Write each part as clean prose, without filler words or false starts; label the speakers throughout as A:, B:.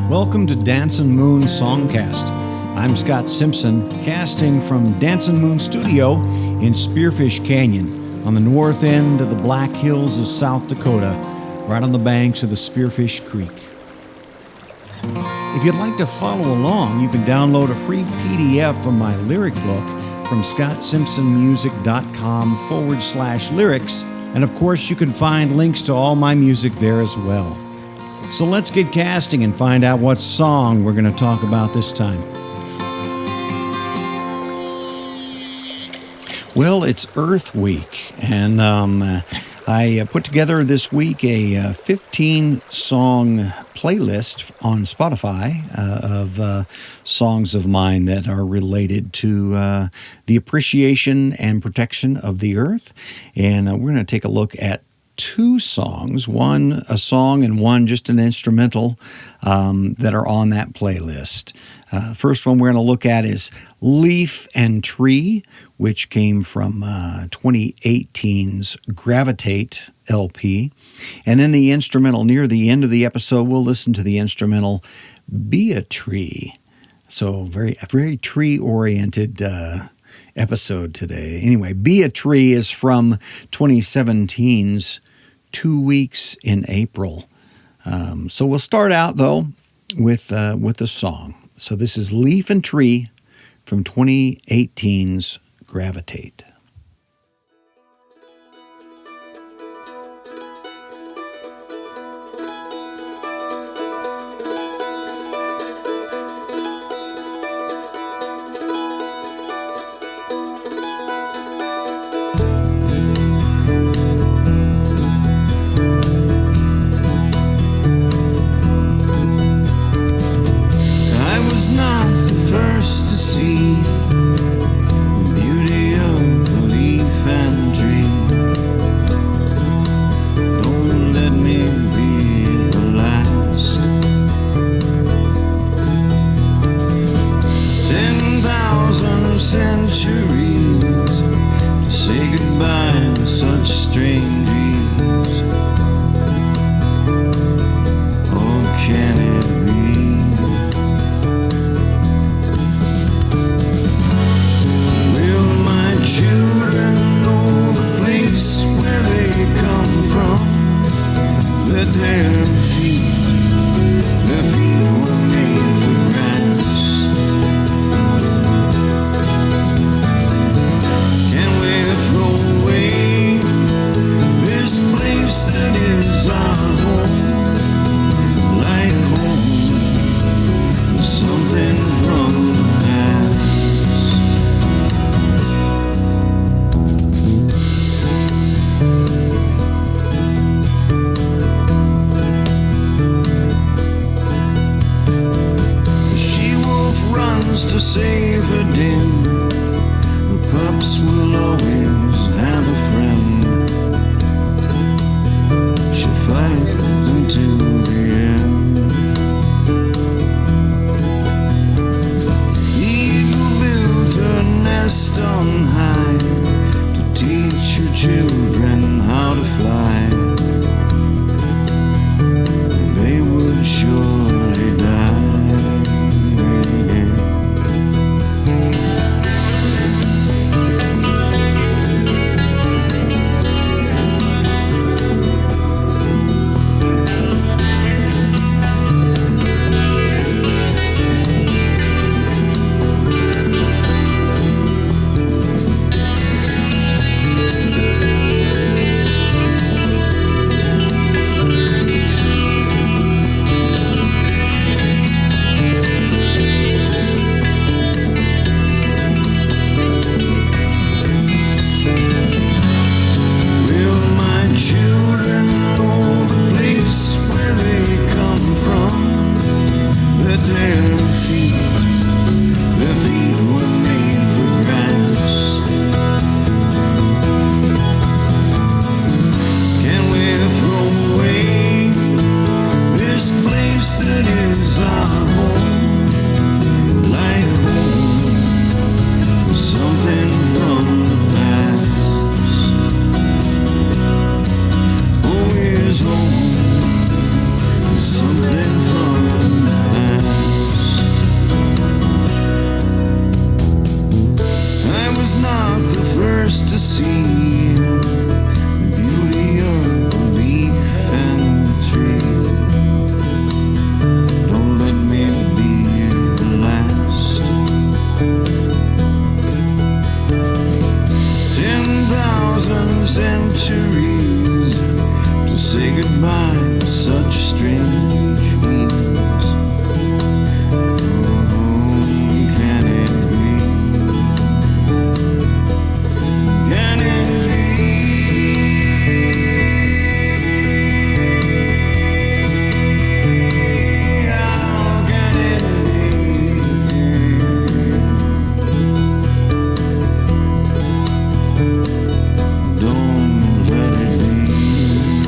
A: Welcome to Dancin Moon Songcast. I'm Scott Simpson, casting from Dancin Moon Studio in Spearfish Canyon on the north end of the Black Hills of South Dakota, right on the banks of the Spearfish Creek. If you'd like to follow along, you can download a free PDF from my lyric book from scottsimpsonmusic.com/lyrics, and of course you can find links to all my music there as well. So let's get casting and find out what song we're going to talk about this time. Well, it's Earth Week, and I put together this week a 15-song playlist on Spotify of songs of mine that are related to the appreciation and protection of the earth. And we're going to take a look at two songs, one a song and one just an instrumental that are on that playlist. The first one we're going to look at is Leaf and Tree, which came from 2018's Gravitate LP. And then the instrumental, near the end of the episode, we'll listen to the instrumental Be a Tree. So a very tree-oriented episode today. Anyway, Be a Tree is from 2017's 2 Weeks in April. So we'll start out, though, with the song. So this is Leaf and Tree from 2018's Gravitate.
B: Not the first to see the beauty of
A: centuries to say goodbye with such strange ease. Oh, can it be? Can it be? How can it be? Don't let it be.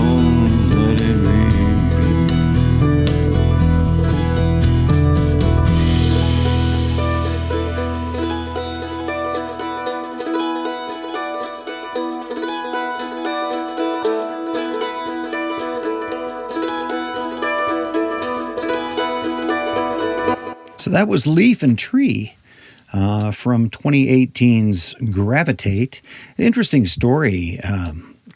A: Don't let it be. So that was Leaf and Tree from 2018's Gravitate. Interesting story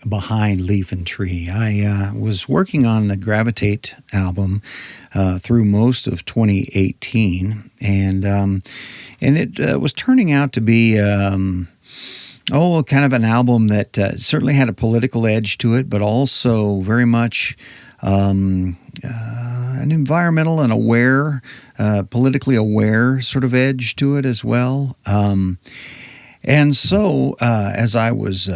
A: behind Leaf and Tree. I was working on the Gravitate album through most of 2018, and it was turning out to be kind of an album that certainly had a political edge to it, but also very much an environmental and aware, politically aware sort of edge to it as well. And so as I was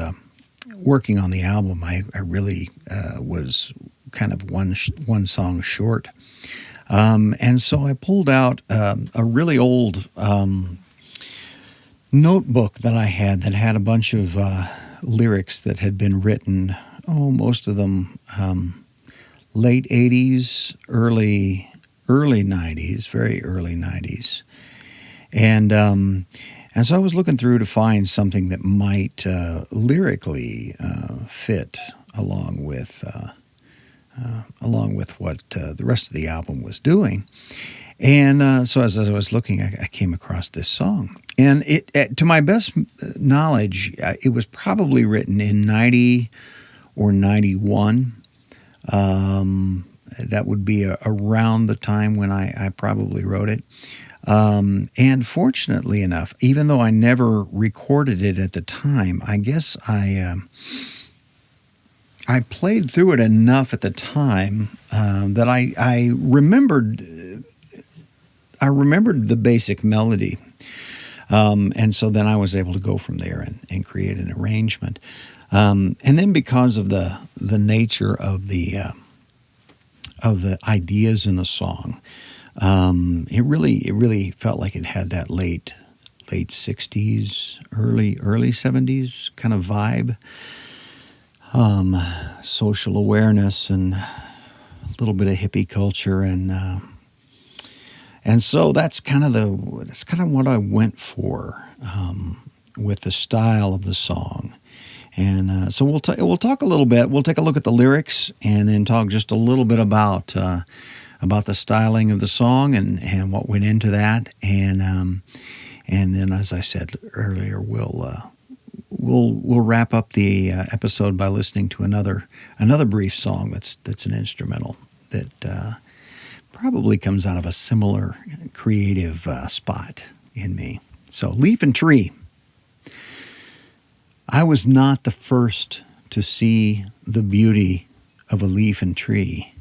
A: working on the album, I really was kind of one song short. And so I pulled out a really old notebook that I had a bunch of lyrics that had been written, most of them late 80s, early 90s, very early 90s. And so I was looking through to find something that might lyrically fit along with what the rest of the album was doing. And so as I was looking, I came across this song. And it to my best knowledge, it was probably written in 90 or 91. That would be around the time when I probably wrote it. And fortunately enough, even though I never recorded it at the time, I guess I played through it enough at the time that I remembered the basic melody. And so then I was able to go from there and create an arrangement. And then because of the nature of the ideas in the song, it really felt like it had that late 60s, early 70s kind of vibe, social awareness and a little bit of hippie culture, and so that's kind of what I went for with the style of the song. And so we'll talk a little bit. We'll take a look at the lyrics and then talk just a little bit about the styling of the song and what went into that. And then, as I said earlier, we'll wrap up the episode by listening to another brief song that's an instrumental that probably comes out of a similar creative spot in me. So, Leaf and Tree. I was not the first to see the beauty of a leaf and tree.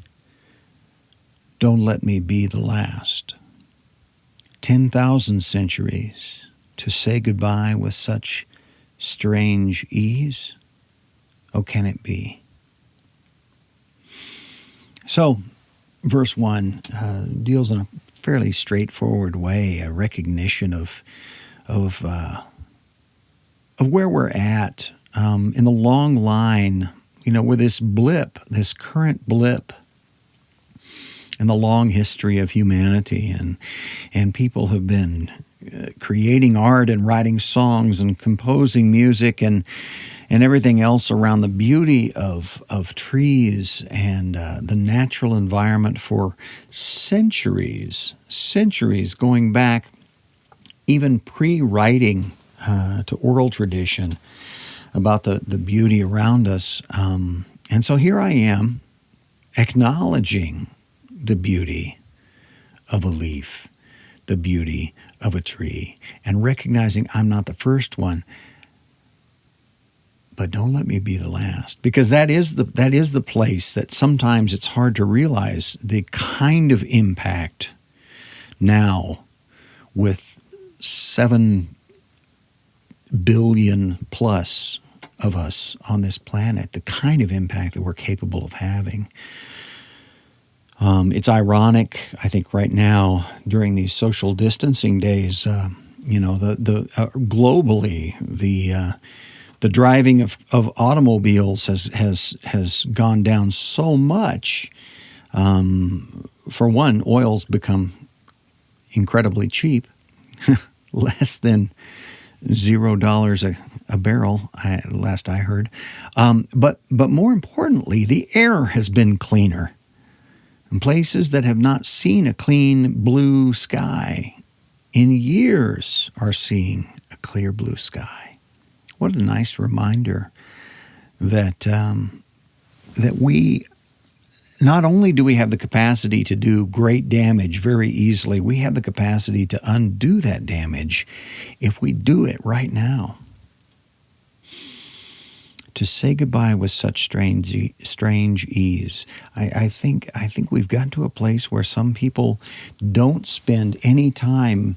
A: Don't let me be the last. 10,000 centuries to say goodbye with such strange ease. Oh, can it be? So, verse 1 deals in a fairly straightforward way, a recognition of where we're at in the long line, with this current blip in the long history of humanity, and people have been creating art and writing songs and composing music and everything else around the beauty of trees and the natural environment for centuries, going back even pre-writing to oral tradition about the beauty around us. And so here I am acknowledging the beauty of a leaf, the beauty of a tree, and recognizing I'm not the first one. but don't let me be the last, because that is the place that sometimes it's hard to realize the kind of impact now with 7 billion plus of us on this planet, the kind of impact that we're capable of having. It's ironic, I think, right now during these social distancing days. Globally, the driving of automobiles has gone down so much. For one, oil's become incredibly cheap, less than $0 a barrel, last I heard. But more importantly, the air has been cleaner. And places that have not seen a clean blue sky in years are seeing a clear blue sky. What a nice reminder that that we not only do we have the capacity to do great damage very easily, we have the capacity to undo that damage if we do it right now. To say goodbye with such strange ease. I think we've gotten to a place where some people don't spend any time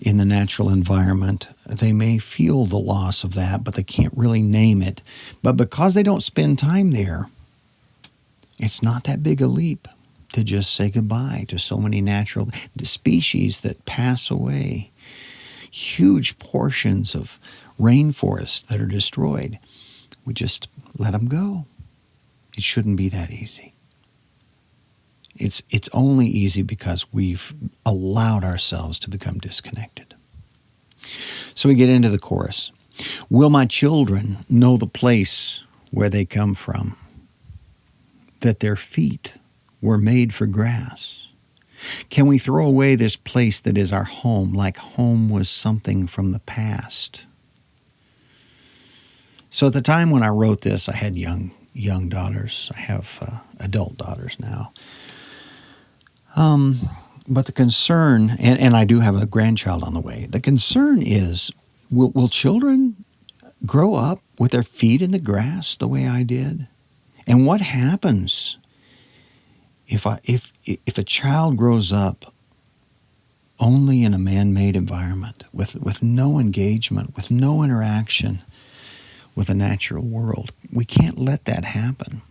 A: in the natural environment. They may feel the loss of that, but they can't really name it. But because they don't spend time there, it's not that big a leap to just say goodbye to so many natural species that pass away. Huge portions of rainforests that are destroyed. We just let them go. It shouldn't be that easy. It's only easy because we've allowed ourselves to become disconnected. So we get into the chorus. Will my children know the place where they come from? That their feet were made for grass? Can we throw away this place that is our home, like home was something from the past? So at the time when I wrote this, I had young daughters. I have adult daughters now. But the concern, and I do have a grandchild on the way, the concern is, will children grow up with their feet in the grass the way I did? And what happens if a child grows up only in a man-made environment, with no engagement, with no interaction with the natural world? We can't let that happen.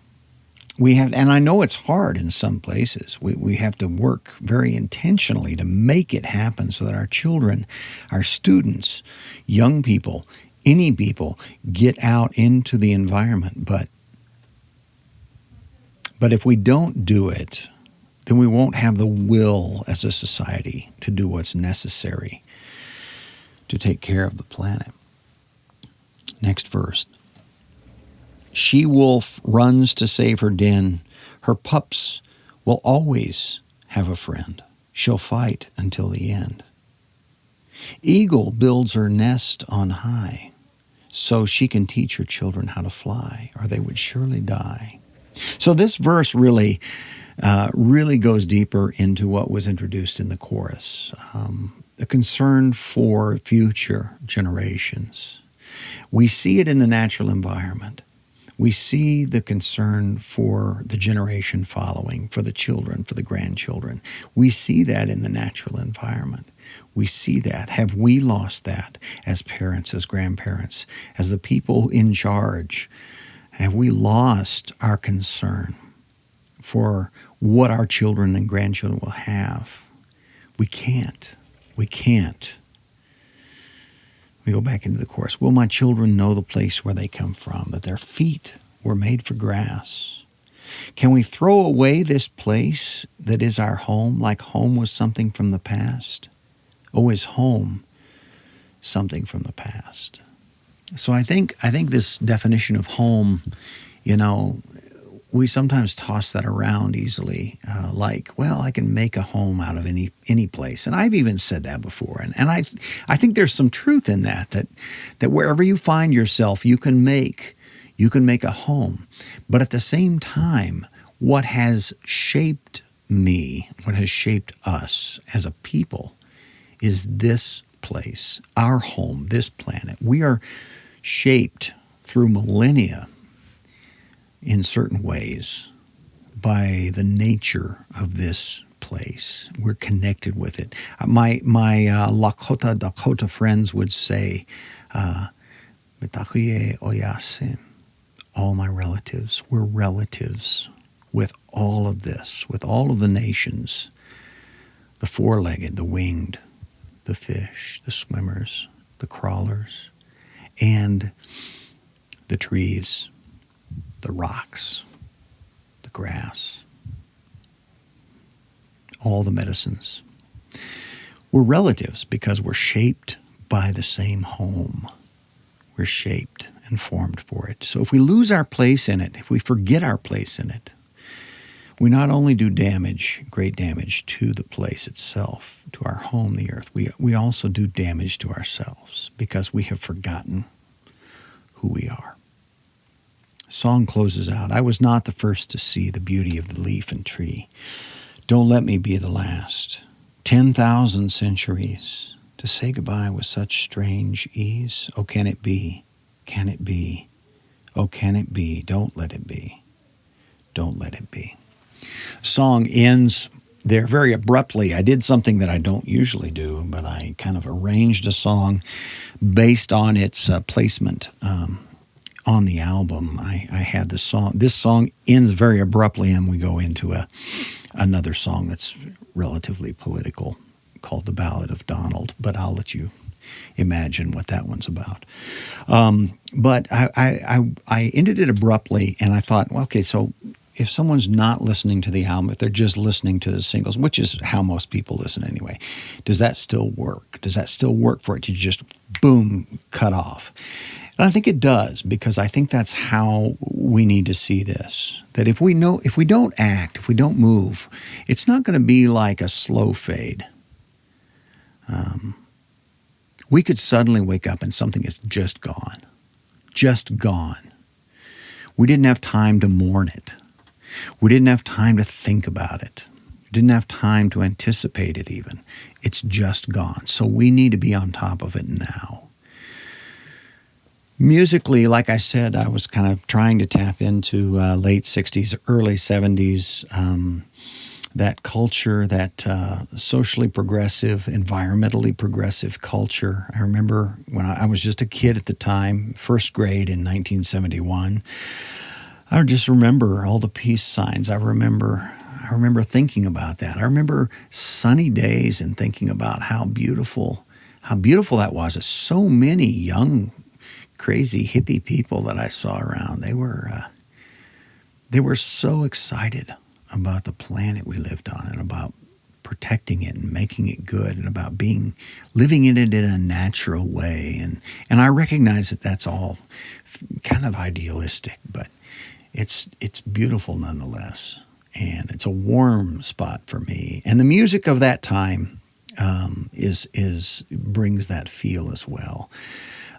A: And I know it's hard in some places. We have to work very intentionally to make it happen so that our children, our students, young people, any people get out into the environment. But if we don't do it, then we won't have the will as a society to do what's necessary to take care of the planet. Next verse. She-wolf runs to save her den. Her pups will always have a friend. She'll fight until the end. Eagle builds her nest on high so she can teach her children how to fly, or they would surely die. So this verse really goes deeper into what was introduced in the chorus. The concern for future generations. We see it in the natural environment. We see the concern for the generation following, for the children, for the grandchildren. We see that in the natural environment. We see that. Have we lost that as parents, as grandparents, as the people in charge? Have we lost our concern for what our children and grandchildren will have? We can't. We can't. We go back into the chorus. Will my children know the place where they come from, that their feet were made for grass? Can we throw away this place that is our home, like home was something from the past? Oh, is home something from the past? So I think this definition of home, we sometimes toss that around easily, I can make a home out of any place. And I've even said that before. And I think there's some truth in that wherever you find yourself, you can make a home. But at the same time, what has shaped me, what has shaped us as a people is this place, our home, this planet. We are shaped through millennia in certain ways by the nature of this place. We're connected with it. My Lakota Dakota friends would say, "Mitakuye oyase," all my relatives. We're relatives with all of this, with all of the nations, the four-legged, the winged, the fish, the swimmers, the crawlers, and the trees, the rocks, the grass, all the medicines. We're relatives because we're shaped by the same home. We're shaped and formed for it. So if we lose our place in it, if we forget our place in it, we not only do damage, great damage to the place itself, to our home, the earth, we also do damage to ourselves because we have forgotten who we are. Song closes out, "I was not the first to see the beauty of the leaf and tree. Don't let me be the last. 10,000 centuries to say goodbye with such strange ease. Oh, can it be? Can it be? Oh, can it be? Don't let it be. Don't let it be." Song ends there very abruptly. I did something that I don't usually do, but I kind of arranged a song based on its placement on the album. I had this song. This song ends very abruptly, and we go into another song that's relatively political called "The Ballad of Donald," but I'll let you imagine what that one's about. But I ended it abruptly, and I thought, well, okay, so if someone's not listening to the album, if they're just listening to the singles, which is how most people listen anyway, does that still work? Does that still work for it to just, boom, cut off? And I think it does, because I think that's how we need to see this. That if we don't act, if we don't move, it's not going to be like a slow fade. We could suddenly wake up and something is just gone. Just gone. We didn't have time to mourn it. We didn't have time to think about it. We didn't have time to anticipate it even. It's just gone. So we need to be on top of it now. Musically, like I said, I was kind of trying to tap into late 60s, early 70s, that culture, that socially progressive, environmentally progressive culture. I remember when I was just a kid at the time, first grade in 1971, I just remember all the peace signs. I remember thinking about that. I remember sunny days and thinking about how beautiful that was. It's so many young, crazy hippie people that I saw around. They were so excited about the planet we lived on and about protecting it and making it good and about living in it in a natural way. And I recognize that that's all kind of idealistic, but it's beautiful nonetheless. And it's a warm spot for me. And the music of that time brings that feel as well.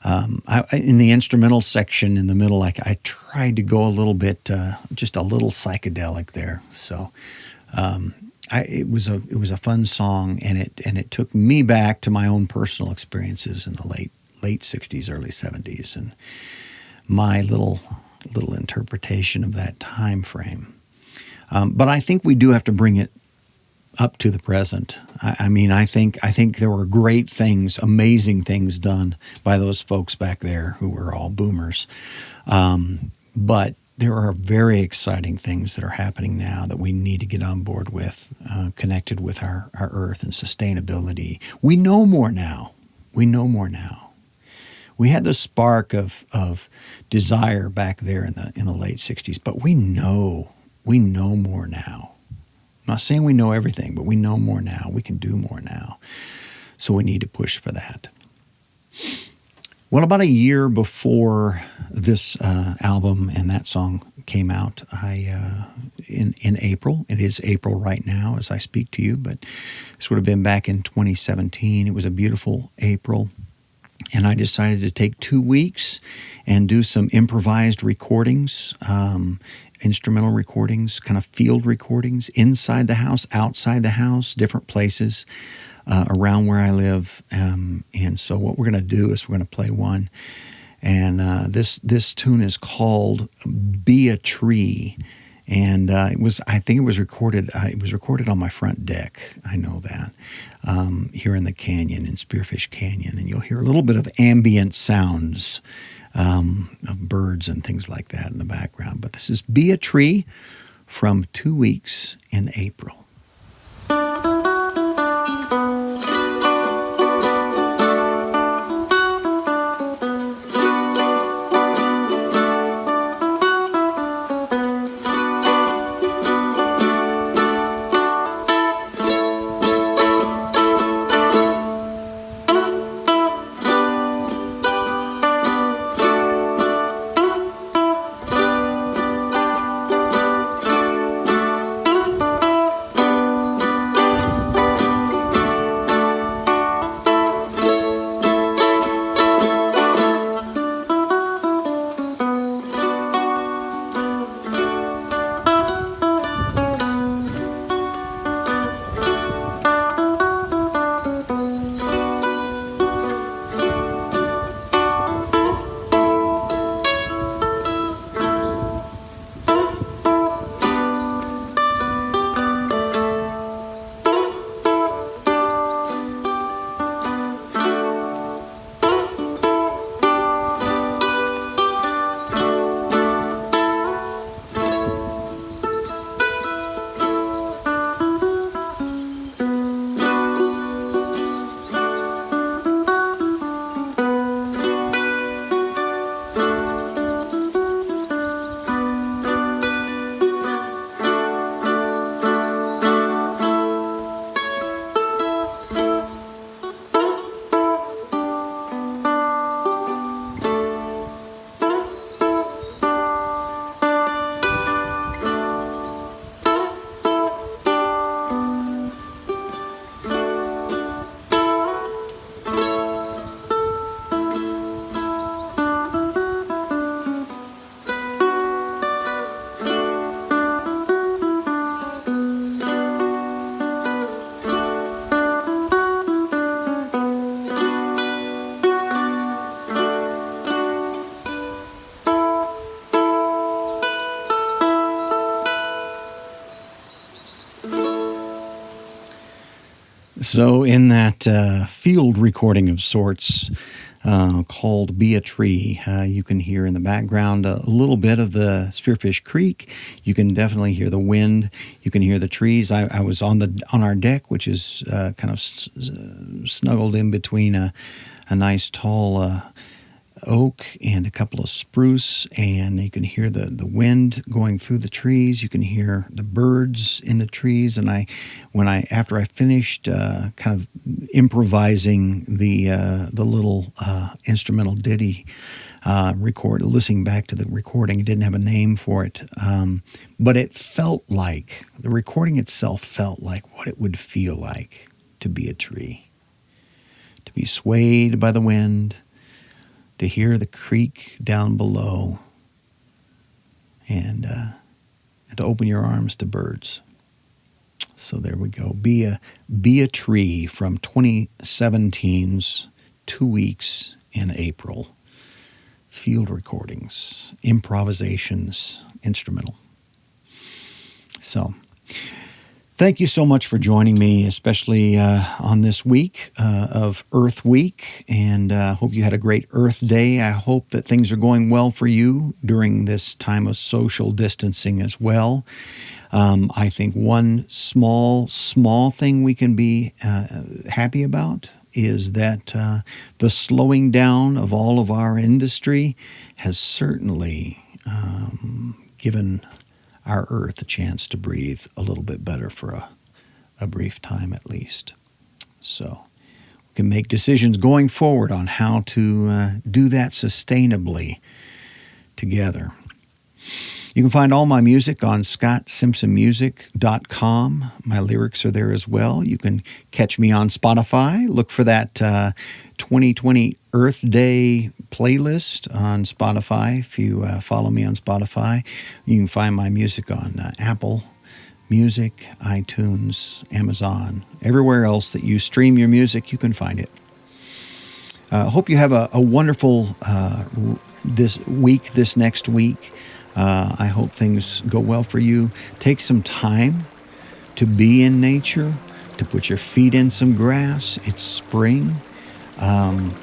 A: In the instrumental section in the middle, I tried to go a little bit, just a little psychedelic there. So it was a fun song, and it took me back to my own personal experiences in the late 60s, early 70s, and my little interpretation of that time frame. But I think we do have to bring it up to the present. I think there were great things, amazing things done by those folks back there who were all boomers. But there are very exciting things that are happening now that we need to get on board with, connected with our earth and sustainability. We know more now. We had the spark of desire back there in the late 60s, but we know more now. I'm not saying we know everything, but we know more now. We can do more now. So we need to push for that. Well, about a year before this album and that song came out, in April, it is April right now as I speak to you, but this would have been back in 2017. It was a beautiful April. And I decided to take 2 weeks and do some improvised recordings, instrumental recordings, kind of field recordings, inside the house, outside the house, different places around where I live. And so what we're going to do is we're going to play one And this tune is called "Be a Tree." And I think it was recorded. It was recorded on my front deck. I know that here in the canyon, in Spearfish Canyon, and you'll hear a little bit of ambient sounds of birds and things like that in the background. But this is "Be a Tree" from 2 Weeks in April. So in that field recording of sorts called "Be a Tree," you can hear in the background a little bit of the Spearfish Creek. You can definitely hear the wind. You can hear the trees. I was on our deck, which is kind of snuggled in between a nice tall oak and a couple of spruce, and you can hear the wind going through the trees. You can hear the birds in the trees. And after I finished kind of improvising the little instrumental ditty listening back to the recording, it didn't have a name for it, but it felt like the recording itself felt like what it would feel like to be a tree, to be swayed by the wind, to hear the creek down below, and to open your arms to birds. So there we go. Be a Tree from 2017's 2 Weeks in April. Field recordings, improvisations, instrumental. So thank you so much for joining me, especially on this week of Earth Week, and hope you had a great Earth Day. I hope that things are going well for you during this time of social distancing as well. I think one small thing we can be happy about is that the slowing down of all of our industry has certainly given our Earth a chance to breathe a little bit better for a brief time at least. So we can make decisions going forward on how to do that sustainably together. You can find all my music on ScottSimpsonMusic.com. My lyrics are there as well. You can catch me on Spotify. Look for that 2020 Earth Day playlist on Spotify. If you follow me on Spotify, you can find my music on Apple Music, iTunes, Amazon. Everywhere else that you stream your music, you can find it. Hope you have a wonderful this next week. I hope things go well for you. Take some time to be in nature, to put your feet in some grass. It's spring.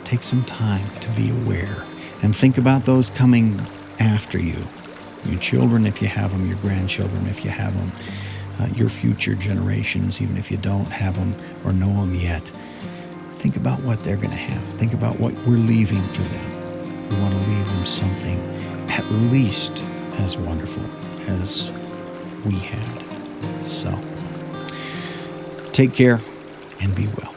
A: Take some time to be aware and think about those coming after you. Your children, if you have them, your grandchildren, if you have them, your future generations, even if you don't have them or know them yet. Think about what they're going to have. Think about what we're leaving for them. We want to leave them something at least as wonderful as we had. So, take care and be well.